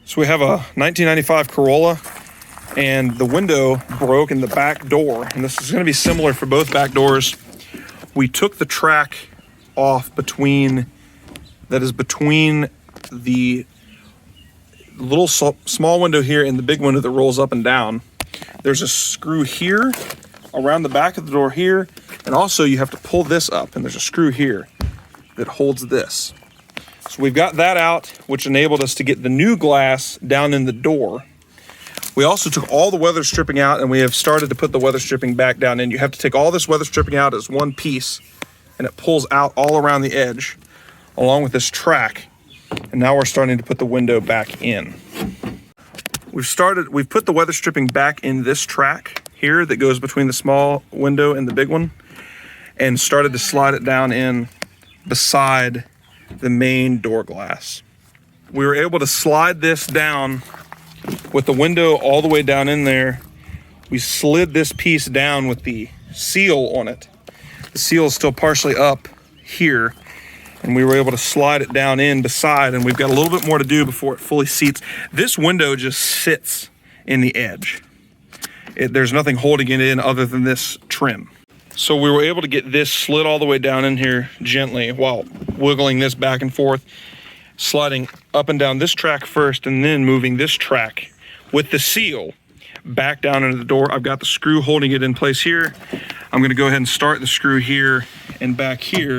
So we have a 1995 Corolla, and the window broke in the back door. And this is going to be similar for both back doors. We took the track off between the little small window here and the big window that rolls up and down. There's a screw here around the back of the door here, and also you have to pull this up, and there's a screw here that holds this. So we've got that out, which enabled us to get the new glass down in the door. We also took all the weather stripping out, and we have started to put the weather stripping back down in. You have to take all this weather stripping out as one piece, and it pulls out all around the edge, along with this track. And now we're starting to put the window back in. We've put the weather stripping back in this track here that goes between the small window and the big one, and started to slide it down in beside the main door glass. We were able to slide this down with the window all the way down in there. We slid this piece down with the seal on it. The seal is still partially up here, and we were able to slide it down in beside, and we've got a little bit more to do before it fully seats. This window just sits in the edge. There's nothing holding it in other than this trim. So we were able to get this slid all the way down in here gently while wiggling this back and forth, sliding up and down this track first, and then moving this track with the seal back down into the door. I've got the screw holding it in place here. I'm gonna go ahead and start the screw here and back here.